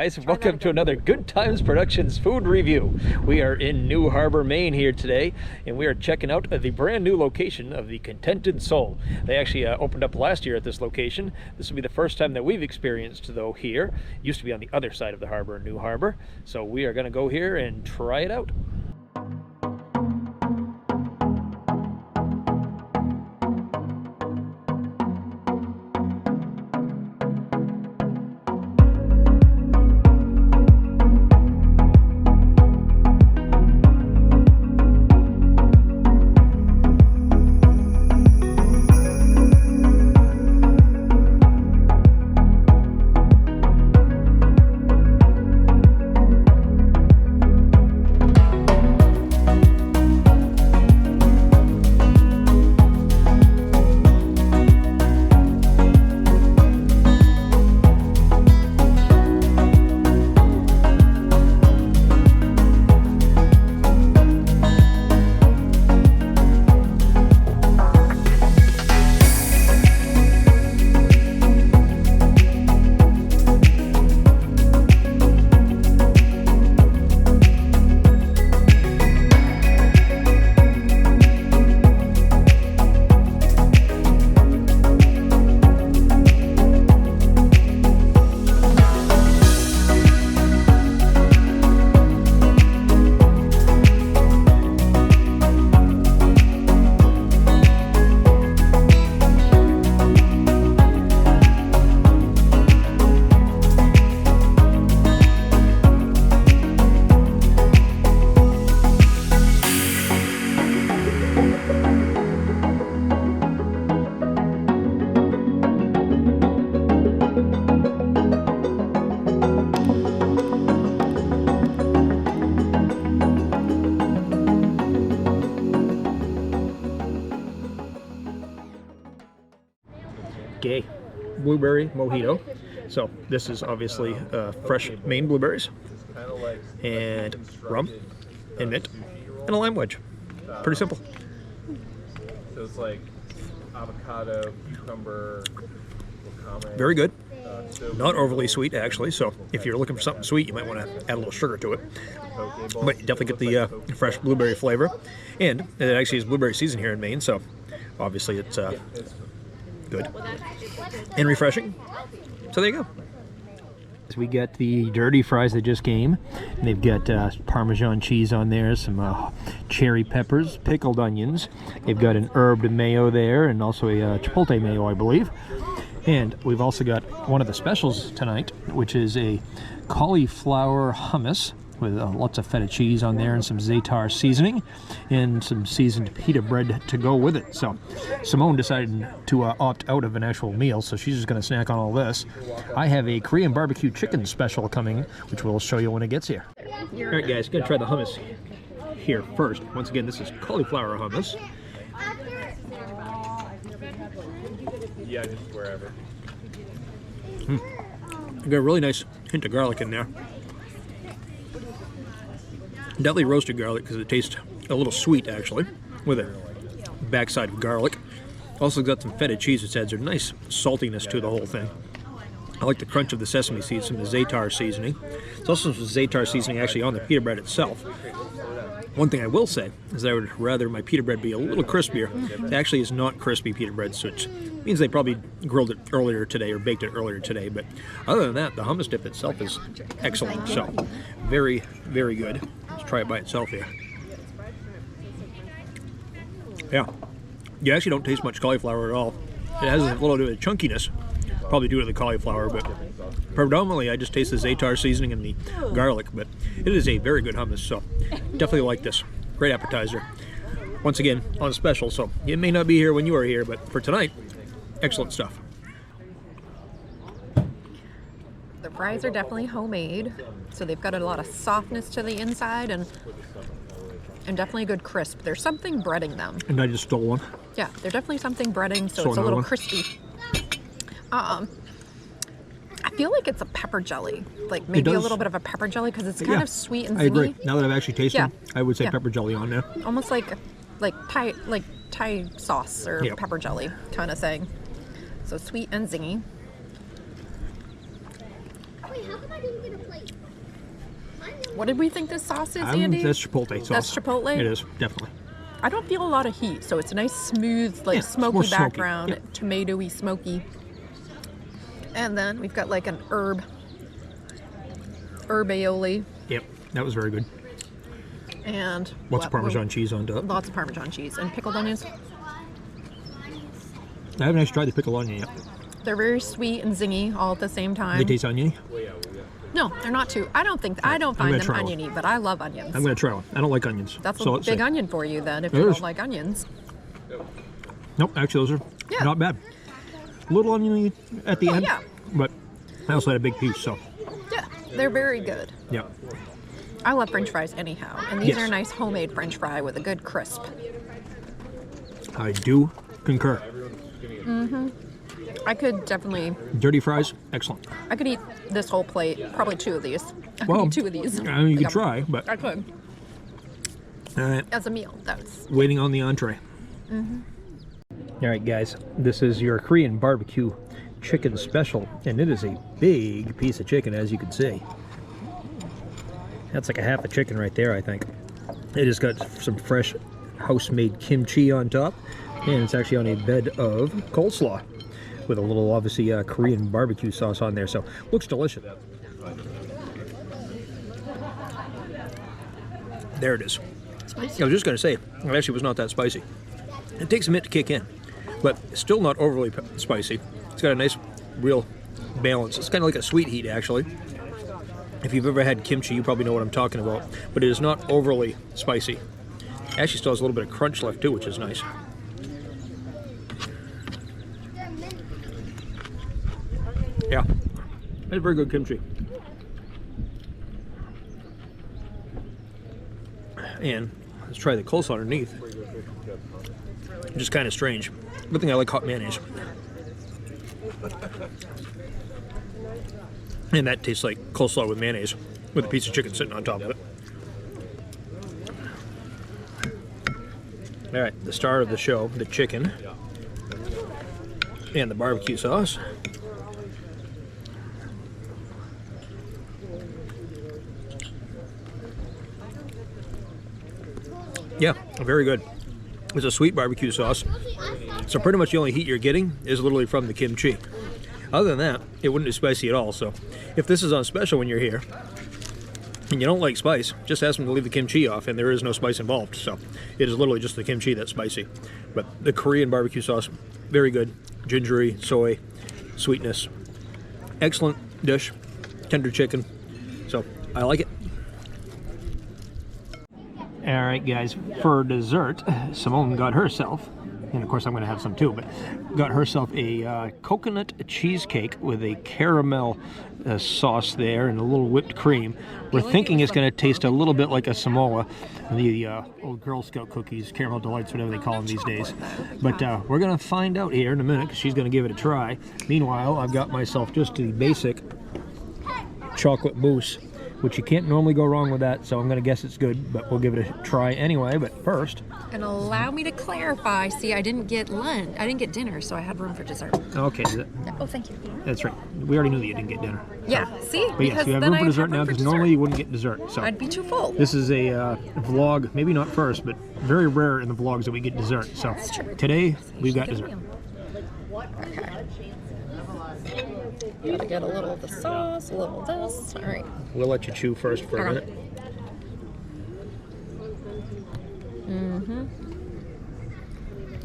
guys, welcome to another Good Times Productions food review. We are in New Harbor, Maine here today, and we are checking out the brand new location of the Contented Soul. They actually opened up last year at this location. This will be the first time that we've experienced though here. It used to be on the other side of the harbor in New Harbor, so we are going to go here and try it out. Okay, blueberry mojito. So this is obviously fresh Maine blueberries and rum and mint and a lime wedge. Pretty simple. So it's like avocado, cucumber, wakame. Very good. Not overly sweet actually, so if you're looking for something sweet you might want to add a little sugar to it. But you definitely get the fresh blueberry flavor. And it actually is blueberry season here in Maine, so obviously it's good and refreshing. So there you go. So we got the dirty fries that just came. And they've got Parmesan cheese on there, some cherry peppers, pickled onions. They've got an herbed mayo there, and also a chipotle mayo, I believe. And we've also got one of the specials tonight, which is a cauliflower hummus with lots of feta cheese on there and some za'atar seasoning and some seasoned pita bread to go with it. So Simone decided to opt out of an actual meal, so she's just going to snack on all this. I have a Korean barbecue chicken special coming, which we'll show you when it gets here. All right, guys, going to try the hummus here first. Once again, this is cauliflower hummus. Yeah, just wherever. Got a really nice hint of garlic in there. Definitely roasted garlic because it tastes a little sweet actually with a backside of garlic. Also got some feta cheese which adds a nice saltiness to the whole thing. I like the crunch of the sesame seeds, some of the za'atar seasoning. There's also some za'atar seasoning actually on the pita bread itself. One thing I will say is that I would rather my pita bread be a little crispier. It actually is not crispy pita bread, so it means they probably grilled it earlier today or baked it earlier today. But other than that, the hummus dip itself is excellent. So very, very good. Let's try it by itself here. Yeah, you actually don't taste much cauliflower at all. It has a little bit of chunkiness, probably due to the cauliflower, but predominantly I just taste the za'atar seasoning and the garlic. But it is a very good hummus, so definitely like this. Great appetizer. Once again, on special, so it may not be here when you are here, but for tonight, excellent stuff. The fries are definitely homemade, so they've got a lot of softness to the inside and definitely a good crisp. There's something breading them. And I just stole one. Yeah, they're definitely something breading, so it's a little crispy. I feel like it's a pepper jelly, like maybe a little bit of a pepper jelly because it's kind of sweet and zingy. I agree. Now that I've actually tasted, I would say pepper jelly on there. Almost like Thai sauce or pepper jelly kind of thing. So sweet and zingy. Wait, how come I didn't get a plate? What did we think this sauce is, Andy? That's chipotle sauce. That's chipotle? It is, definitely. I don't feel a lot of heat, so it's a nice, smooth, like Yeah, it's more smoky smoky. background, Yeah. tomatoey, smoky. And then we've got like an herb aioli, Yep, that was very good. and Lots of Parmesan cheese on top. Lots of Parmesan cheese and pickled onions. I haven't actually tried the pickled onion yet. They're very sweet and zingy all at the same time. They taste oniony? No, they're not too. I don't find them gonna try one. oniony, but I love onions. I'm going to try one. I don't like onions. That's so a let's big see. onion for you then, if It you is. don't like onions. Nope, actually those are Yeah. not bad. A little oniony at the Oh, end, yeah. but I also had a big piece, so Yeah, they're very good. yeah. I love French fries anyhow, and these Yes. are a nice homemade French fry with a good crisp. I do concur. I could definitely, Dirty fries, excellent. I could eat this whole plate, probably 2 of these. I could Well, eat 2 of these. I mean, you Like could try, but I could, all right, as a meal. That's waiting on the entree. All right, guys, this is your Korean barbecue chicken special, and it is a big piece of chicken, as you can see. That's like a half a chicken right there, I think. It has got some fresh house-made kimchi on top, and it's actually on a bed of coleslaw with a little, obviously, Korean barbecue sauce on there, so looks delicious. There it is. spicy. I was just going to say, it actually was not that spicy. It takes a minute to kick in, but still not overly spicy. It's got a nice, real balance. It's kind of like a sweet heat, actually. If you've ever had kimchi, you probably know what I'm talking about, but it is not overly spicy. Actually still has a little bit of crunch left too, which is nice. Yeah, that's very good kimchi. And let's try the coleslaw underneath. Which is kind of strange. Good thing I like hot mayonnaise. And that tastes like coleslaw with mayonnaise, with a piece of chicken sitting on top of it. All right, the star of the show, the chicken, and the barbecue sauce. Yeah, very good. It's a sweet barbecue sauce. So pretty much the only heat you're getting is literally from the kimchi. Other than that, it wouldn't be spicy at all. So if this is on special when you're here and you don't like spice, just ask them to leave the kimchi off, and there is no spice involved. So it is literally just the kimchi that's spicy. But the Korean barbecue sauce, very good. Gingery, soy, sweetness. Excellent dish. Tender chicken. So I like it. All right, guys, for dessert, Simone got herself, and of course I'm going to have some too, but got herself a coconut cheesecake with a caramel sauce there and a little whipped cream. We're thinking it's going to taste a little bit like a Samoa, the old Girl Scout cookies, caramel delights, whatever they call them these days. But we're going to find out here in a minute because she's going to give it a try. Meanwhile, I've got myself just the basic chocolate mousse, which you can't normally go wrong with that, so I'm going to guess it's good, but we'll give it a try anyway. But first... And allow me to clarify, see, I didn't get lunch, I didn't get dinner, so I had room for dessert. Okay, Oh, thank you. that's right. We already knew that you didn't get dinner. Yeah, see? But yes, you have room for dessert now, because normally you wouldn't get dessert. So I'd be too full. this is a vlog, maybe not first, but very rare in the vlogs that we get dessert. So That's true. today, we've got dessert. Okay. Gotta get a little of the sauce, a little of this. All right. We'll let you chew first for a minute.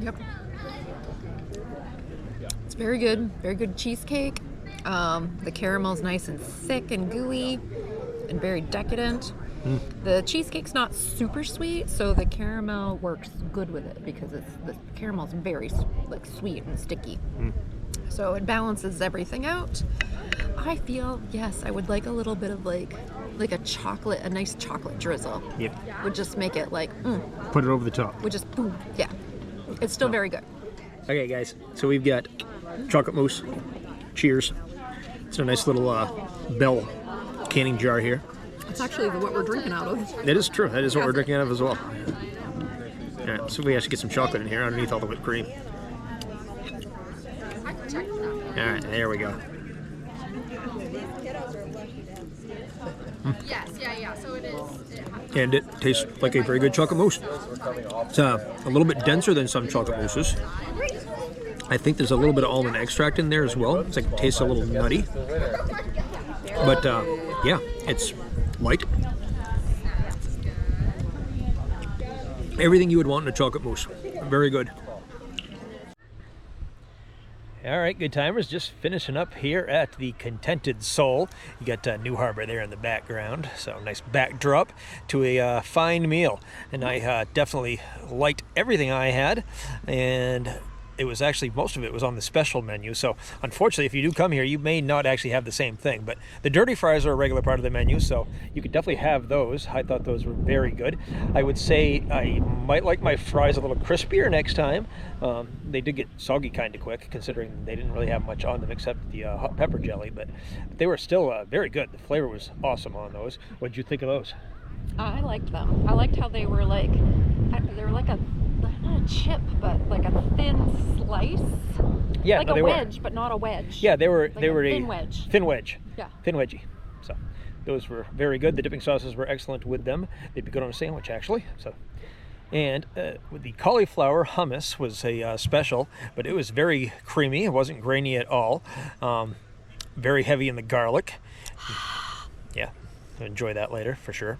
Yep. It's very good. Very good cheesecake. The caramel's nice and thick and gooey and very decadent. The cheesecake's not super sweet, so the caramel works good with it because the caramel's very like sweet and sticky. So it balances everything out. I feel, yes, I would like a little bit of like a nice chocolate drizzle. Yep. Would just make it like, Put it over the top. would just, boom, yeah. It's still very good. Okay, guys, so we've got chocolate mousse. Cheers. It's a nice little Bell canning jar here. It's actually what we're drinking out of. That is true. That is what we're drinking out of as well. All right, so we actually get some chocolate in here underneath all the whipped cream. All right, there we go. Yes, yeah. So it is. And it tastes like a very good chocolate mousse. It's a little bit denser than some chocolate mousses. I think there's a little bit of almond extract in there as well. It's like it tastes a little nutty. But yeah, it's light. Everything you would want in a chocolate mousse. Very good. All right, good timers, just finishing up here at the Contented Soul. You got New Harbor there in the background, so nice backdrop to a fine meal. And I definitely liked everything I had, and it was actually, most of it was on the special menu. So unfortunately, if you do come here, you may not actually have the same thing. But the dirty fries are a regular part of the menu, so you could definitely have those. I thought those were very good. I would say I might like my fries a little crispier next time. They did get soggy kind of quick, considering they didn't really have much on them except the hot pepper jelly. But they were still very good. The flavor was awesome on those. What did you think of those? I liked them. I liked how they were like a, not a chip, but like a thin slice. Yeah, like no, a wedge, but not a wedge. Yeah, they were like they were a thin wedge. Thin wedge. Yeah. Thin wedgie. So those were very good. The dipping sauces were excellent with them. They'd be good on a sandwich actually. So, and with the cauliflower hummus was a special, but it was very creamy. It wasn't grainy at all. Very heavy in the garlic. Yeah, I'll enjoy that later for sure.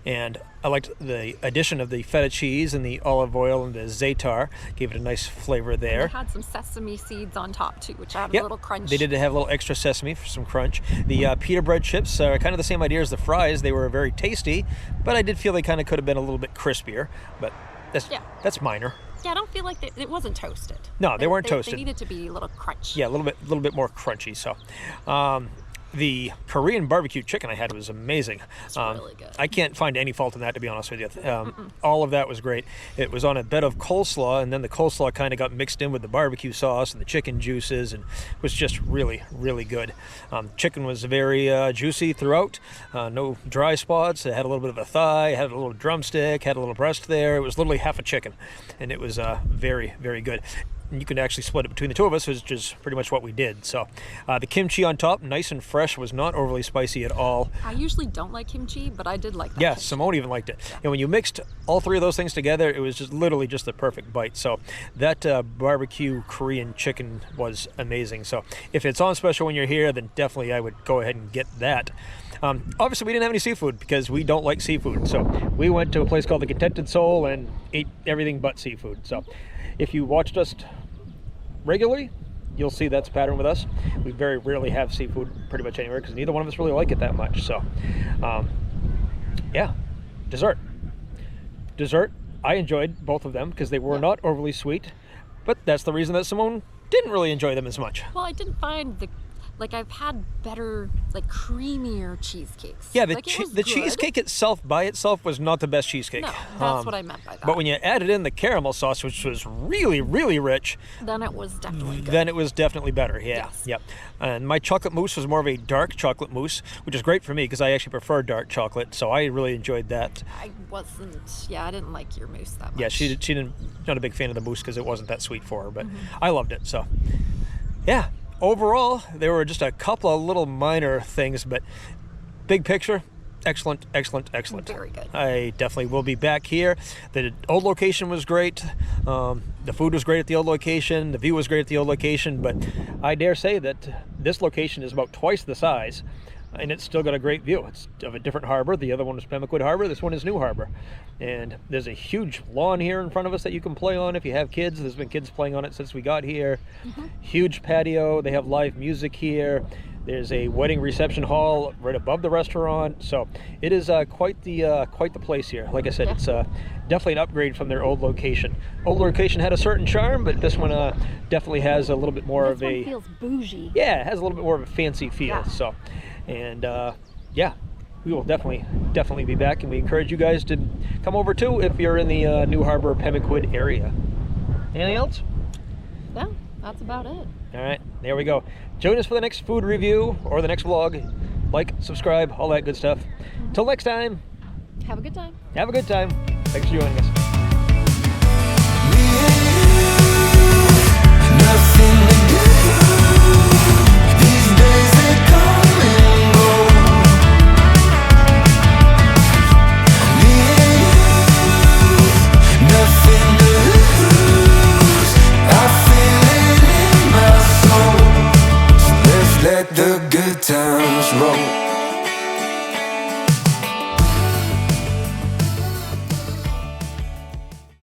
And I liked the addition of the feta cheese and the olive oil and the za'atar. Gave it a nice flavor there. And it had some sesame seeds on top too, which added a little crunch. They did have a little extra sesame for some crunch. The pita bread chips are kind of the same idea as the fries. They were very tasty, but I did feel they kind of could have been a little bit crispier. But that's minor. Yeah, I don't feel like it wasn't toasted. No, they weren't toasted. They needed to be a little crunchy. Yeah, a little bit more crunchy. So. The Korean barbecue chicken I had was amazing. It's really good. I can't find any fault in that, to be honest with you. All of that was great. It was on a bed of coleslaw, and then the coleslaw kind of got mixed in with the barbecue sauce and the chicken juices, and was just really, really good. Chicken was very juicy throughout. No dry spots. It had a little bit of a thigh, had a little drumstick, had a little breast there. It was literally half a chicken, and it was very, very good. And you can actually split it between the two of us, which is pretty much what we did. So the kimchi on top, nice and fresh, was not overly spicy at all. I usually don't like kimchi, but I did like that. Yeah, kimchi. Simone even liked it. And when you mixed all three of those things together, it was just literally just the perfect bite. So that barbecue Korean chicken was amazing. So if it's on special when you're here, then definitely I would go ahead and get that. Obviously, we didn't have any seafood because we don't like seafood. So we went to a place called the Contented Soul and ate everything but seafood. So if you watched us regularly, you'll see that's a pattern with us. We very rarely have seafood pretty much anywhere because neither one of us really like it that much. So, yeah, dessert, I enjoyed both of them because they were not overly sweet, but that's the reason that Simone didn't really enjoy them as much. Well, I didn't find I've had better, creamier cheesecakes. Yeah, the cheesecake itself, by itself, was not the best cheesecake. No, that's what I meant by that. But when you added in the caramel sauce, which was really, really rich, then it was definitely good. Then it was definitely better, yeah. Yes. Yep. And my chocolate mousse was more of a dark chocolate mousse, which is great for me because I actually prefer dark chocolate, so I really enjoyed that. I didn't like your mousse that much. Yeah, she didn't, not a big fan of the mousse because it wasn't that sweet for her, but I loved it, so yeah. Overall, there were just a couple of little minor things, but big picture, excellent. Very good. I definitely will be back here. The old location was great. The food was great at the old location. The view was great at the old location, but I dare say that this location is about twice the size, and it's still got a great view. It's of a different harbor. The other one is Pemaquid Harbor. This one is New Harbor. And there's a huge lawn here in front of us that you can play on if you have kids. There's been kids playing on it since we got here. Huge patio. They have live music here. There's a wedding reception hall right above the restaurant. So it is quite the place here. Like I said, it's definitely an upgrade from their old location. Old location had a certain charm, but this one definitely has a little bit more of a... This one feels bougie. Yeah, it has a little bit more of a fancy feel. Yeah. So, and yeah, we will definitely be back, and we encourage you guys to come over too if you're in the New Harbor Pemaquid area. Anything else? No, that's about it. All right, there we go. Join us for the next food review or the next vlog. Like, subscribe, all that good stuff. Till next time. Have a good time. Have a good time. Thanks for joining us. Nothing to do. These days they come. wrong.